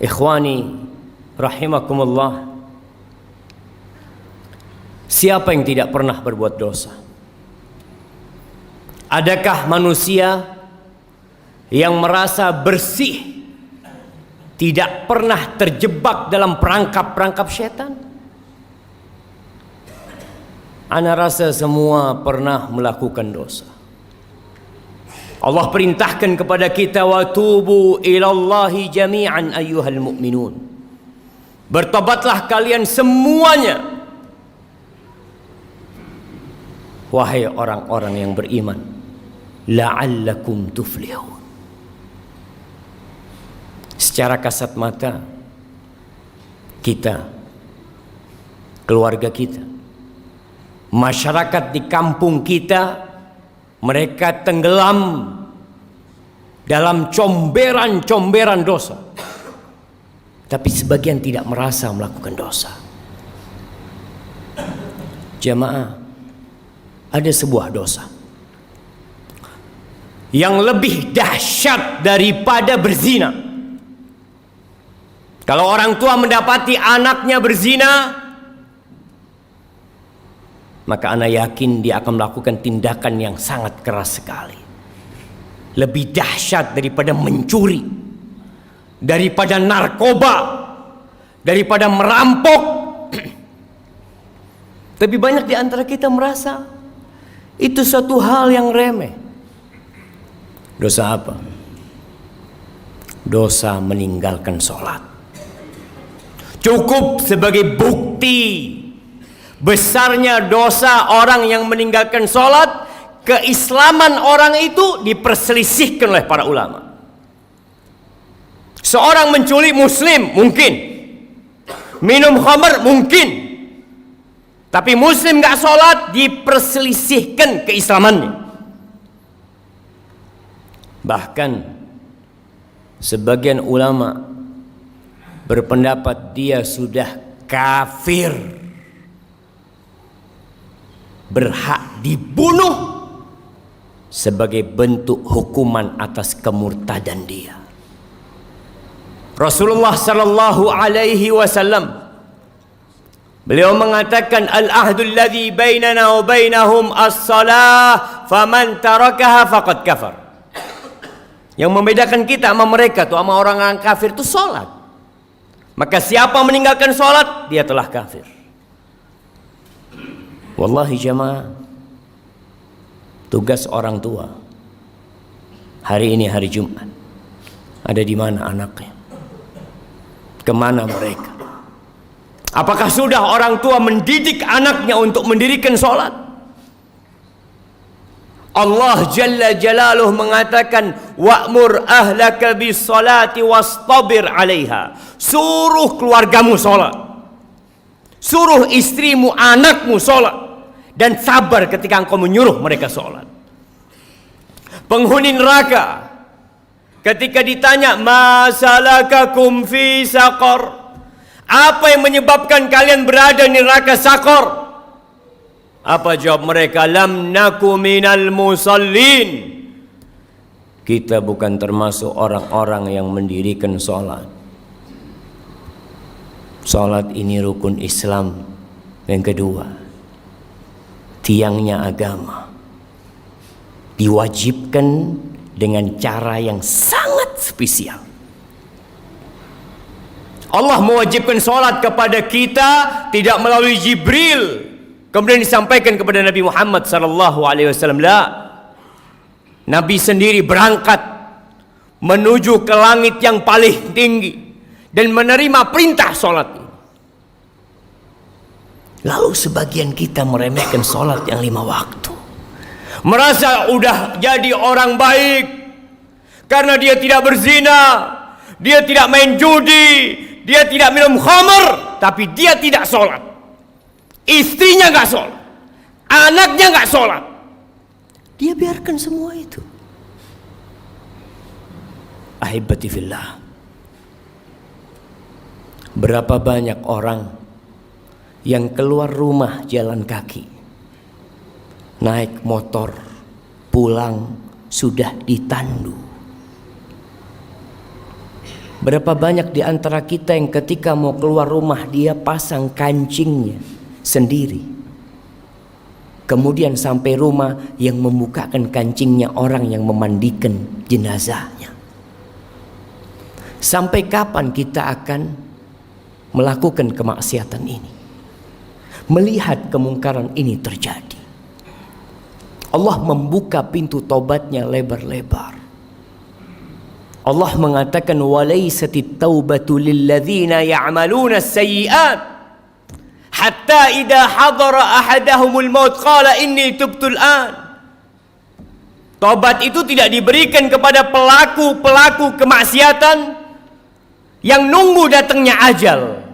Ikhwani rahimakumullah, siapa yang tidak pernah berbuat dosa? Adakah manusia yang merasa bersih, tidak pernah terjebak dalam perangkap-perangkap syaitan? Ana rasa semua pernah melakukan dosa. Allah perintahkan kepada kita, wa tubu ilallahi jami'an ayyuhal mu'minun. Bertobatlah kalian semuanya, wahai orang-orang yang beriman, la'allakum tuflihun. Secara kasat mata kita, keluarga kita, masyarakat di kampung kita, mereka tenggelam dalam comberan-comberan dosa. Tapi sebagian tidak merasa melakukan dosa. Jamaah, ada sebuah dosa yang lebih dahsyat daripada berzina. Kalau orang tua mendapati anaknya berzina, maka anak yakin dia akan melakukan tindakan yang sangat keras sekali. Lebih dahsyat daripada mencuri, daripada narkoba, daripada merampok. Tapi banyak di antara kita merasa itu suatu hal yang remeh. Dosa apa? Dosa meninggalkan sholat. Cukup sebagai bukti besarnya dosa orang yang meninggalkan sholat, keislaman orang itu diperselisihkan oleh para ulama. Seorang menculik muslim mungkin, minum khamr mungkin, tapi muslim gak sholat diperselisihkan keislamannya. Bahkan sebagian ulama berpendapat dia sudah kafir, berhak dibunuh sebagai bentuk hukuman atas kemurtadan dia. Rasulullah sallallahu alaihi wasallam, beliau mengatakan, al-ahdul ladzi bainana wa bainahum as-salah faman tarakaha faqad kafar. Yang membedakan kita sama mereka tuh, sama orang kafir itu salat. Maka siapa meninggalkan salat, dia telah kafir. Wallahi jamaah, tugas orang tua hari ini hari Jumat, ada di mana anaknya? Kemana mereka? Apakah sudah orang tua mendidik anaknya untuk mendirikan sholat? Allah Jalla Jalaluh mengatakan, wa'mur ahlaka bis salati wastabir 'alaiha. Suruh keluargamu sholat, suruh istrimu, anakmu sholat, dan sabar ketika engkau menyuruh mereka sholat. Penghuni neraka ketika ditanya, ma salakakum fi saqar, apa yang menyebabkan kalian berada di neraka Sakor? Apa jawab mereka? Lam naku minal musallin. Kita bukan termasuk orang-orang yang mendirikan sholat. Sholat ini rukun Islam yang kedua, tiangnya agama, diwajibkan dengan cara yang sangat spesial. Allah mewajibkan sholat kepada kita tidak melalui Jibril kemudian disampaikan kepada Nabi Muhammad sallallahu alaihi wasallam. Nabi sendiri berangkat menuju ke langit yang paling tinggi dan menerima perintah sholat ini. Lalu sebagian kita meremehkan sholat yang 5 waktu, merasa udah jadi orang baik karena dia tidak berzina, dia tidak main judi, dia tidak minum khamr, tapi dia tidak sholat. Istrinya gak sholat, anaknya gak sholat, dia biarkan semua itu. Ahibati fillah, berapa banyak orang yang keluar rumah jalan kaki, naik motor, pulang sudah ditandu. Berapa banyak di antara kita yang ketika mau keluar rumah dia pasang kancingnya sendiri. Kemudian sampai rumah yang membukakan kancingnya orang yang memandikan jenazahnya. Sampai kapan kita akan melakukan kemaksiatan ini? Melihat kemungkaran ini terjadi. Allah membuka pintu tobatnya lebar-lebar. Allah mengatakan walaisatit taubatu lilladzina ya'maluna as-sayyi'at hatta idza hadara ahadahumul maut qala inni tubtul an. Tobat itu tidak diberikan kepada pelaku-pelaku kemaksiatan yang nunggu datangnya ajal.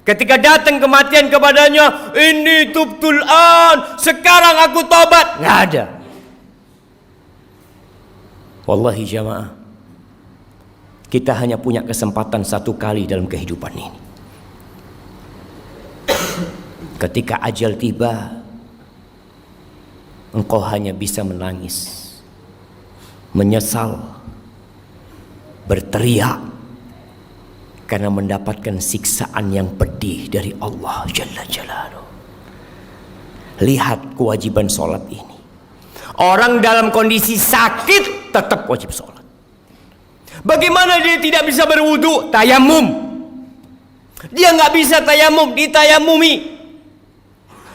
Ketika datang kematian kepadanya, ini tubtul an, sekarang aku tobat. Nggak ada. Wallahi jamaah, kita hanya punya kesempatan satu kali dalam kehidupan ini. Ketika ajal tiba, engkau hanya bisa menangis, menyesal, berteriak, karena mendapatkan siksaan yang pedih dari Allah Jalla Jalaluhu. Lihat kewajiban sholat ini. Orang dalam kondisi sakit tetap wajib sholat. Bagaimana dia tidak bisa berwudu? Tayamum. Dia nggak bisa tayamum, ditayamumi.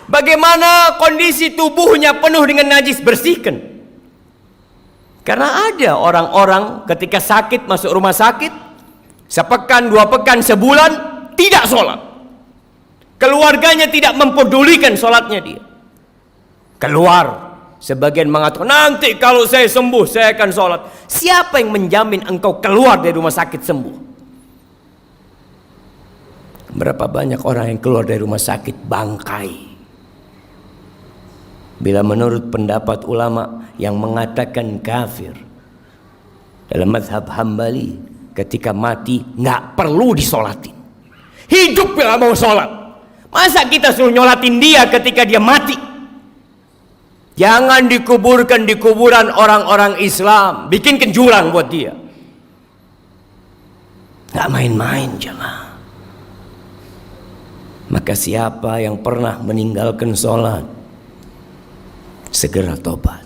Bagaimana kondisi tubuhnya penuh dengan najis? Bersihkan. Karena ada orang-orang ketika sakit masuk rumah sakit, sepekan, 2 pekan, sebulan tidak sholat. Keluarganya tidak mempedulikan sholatnya dia. Keluar. Sebagian mengatakan nanti kalau saya sembuh saya akan sholat. Siapa yang menjamin engkau keluar dari rumah sakit sembuh? Berapa banyak orang yang keluar dari rumah sakit bangkai. Bila menurut pendapat ulama yang mengatakan kafir dalam mazhab Hambali, ketika mati nggak perlu disolatin. Hidup nggak mau sholat. Masa kita suruh nyolatin dia ketika dia mati? Jangan dikuburkan di kuburan orang-orang Islam. Bikinkan jurang buat dia. Nggak main-main jemaah. Maka siapa yang pernah meninggalkan sholat, segera tobat.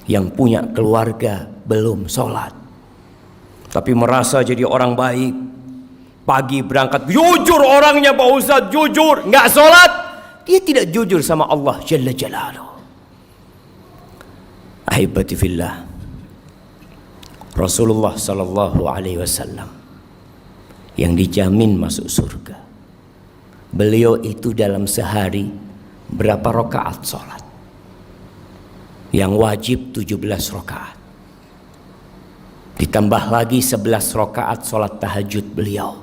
Yang punya keluarga belum sholat, tapi merasa jadi orang baik, pagi berangkat jujur orangnya Pak Ustadz, jujur, nggak sholat, dia tidak jujur sama Allah Jalla Jalaluhu. Ahibati fillah, Rasulullah sallallahu alaihi wasallam yang dijamin masuk surga, beliau itu dalam sehari berapa rakaat sholat? Yang wajib 17 rakaat. Ditambah lagi 11 rakaat sholat tahajud beliau.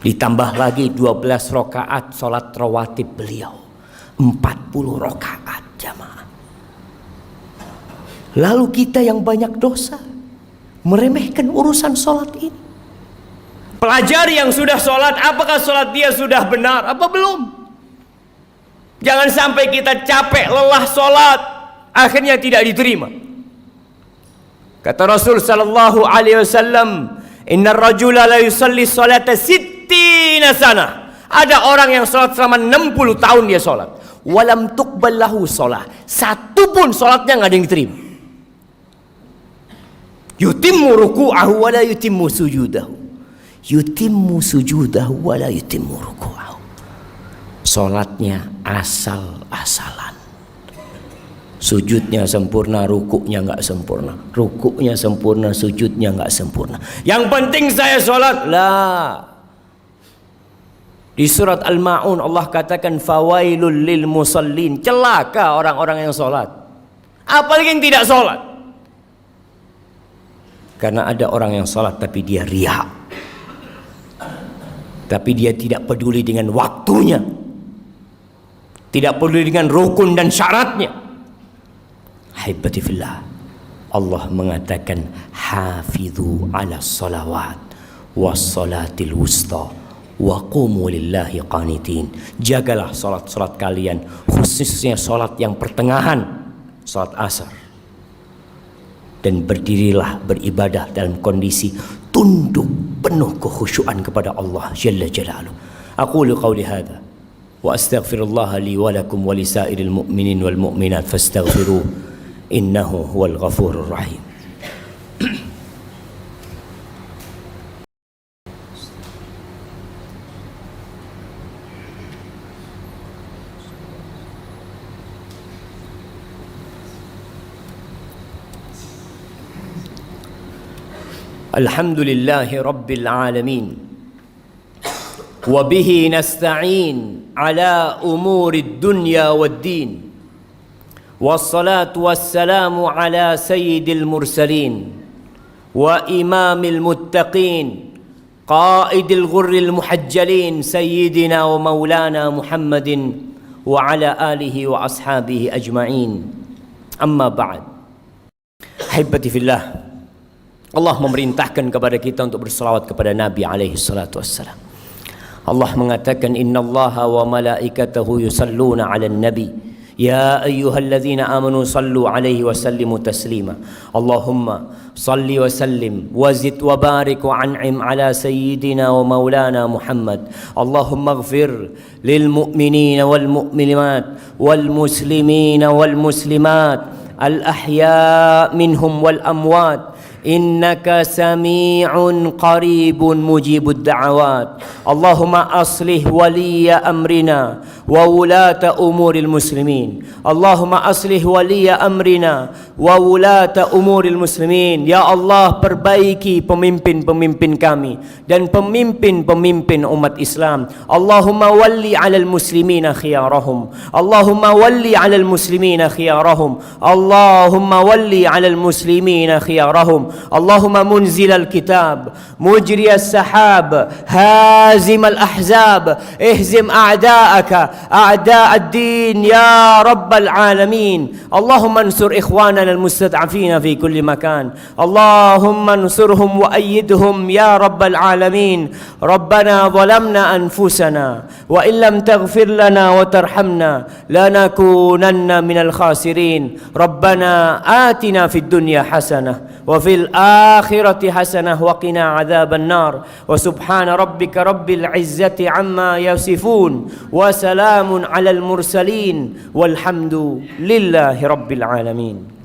Ditambah lagi 12 rakaat sholat rawatib beliau. 40 rakaat jamaah. Lalu kita yang banyak dosa meremehkan urusan sholat ini. Pelajari yang sudah sholat, apakah sholat dia sudah benar apa belum? Jangan sampai kita capek lelah sholat, akhirnya tidak diterima. Kata Rasul sallallahu alaihi wasallam, "Innar rajula la yusalli salata 60 sana." Ada orang yang salat selama 60 tahun dia salat, walam tuqbal lahu shalah. Satu pun salatnya enggak ada yang diterima. Yutimmu ruku'ahu wa la yutimmu sujudahu. Yutimmu sujudahu wa la yutimmu ruku'ahu. Salatnya asal-asalan. Sujudnya sempurna, rukuknya nggak sempurna. Rukuknya sempurna, sujudnya nggak sempurna. Yang penting saya sholat lah. Di surat Al-Ma'un Allah katakan fawailul lil musallin. Celaka orang-orang yang sholat. Apalagi yang tidak sholat. Karena ada orang yang sholat tapi dia riya. Tapi dia tidak peduli dengan waktunya. Tidak peduli dengan rukun dan syaratnya. Haibati fillah, Allah mengatakan hafidhu ala salawat was salatil wusta wa qumu lillahi qanitin. Jagalah salat-salat kalian, khususnya salat yang pertengahan, salat asar, dan berdirilah beribadah dalam kondisi tunduk penuh kekhusyuan kepada Allah Jalla Jalaluh. Aqulu qawli hadha wa astaghfirullah li wa lakum wa lisairil mu'minin wal mu'minat fastaghfiruh innahu huwal ghafurur rahim. Alhamdulillahi Rabbil Alamin Wabihi nasta'in ala umuri dunya wad din Wassalatu wassalamu ala sayyidil mursalin Wa imamil muttaqin Qaidil ghurril muhajjalin Sayyidina wa maulana Muhammadin Wa ala alihi wa ashabihi ajma'in Amma ba'd. Haibati fillah, Allah memerintahkan kepada kita untuk berselawat kepada Nabi alaihi salatu wassalam. Allah mengatakan innallaha wa malaikatahu yusalluna 'alan nabi ya ayyuhalladzina amanu sallu 'alaihi wa sallimu taslima. Allahumma salli wa sallim wa zid wa barik wa an'im 'ala sayyidina wa maulana Muhammad. Allahumma ighfir lil mu'minina wal mu'minat wal muslimina wal muslimat al ahya' minhum wal amwat innaka sami'un qaribun mujibud da'awat. Allahumma aslih waliya amrina wa wulata umuril muslimin. Allahumma aslih waliya amrina wa wulata umuril muslimin. Ya Allah, perbaiki pemimpin-pemimpin kami dan pemimpin-pemimpin umat Islam. Allahumma walli 'alal muslimina khiyarahum. Allahumma walli 'alal muslimina khiyarahum. Allahumma walli 'alal muslimina khiyarahum. اللهم منزل الكتاب مجري السحاب هازم الأحزاب اهزم أعداءك أعداء الدين يا رب العالمين. اللهم انصر إخواننا المستضعفين في كل مكان. اللهم انصرهم وأيدهم يا رب العالمين. ربنا ظلمنا أنفسنا وإن لم تغفر لنا وترحمنا لنكونن من الخاسرين. ربنا آتنا في الدنيا حسنة وفي الآخرة حسنة وقنا عذاب النار. وسبحان ربك رب العزة عما يصفون وسلام على المرسلين والحمد لله رب العالمين.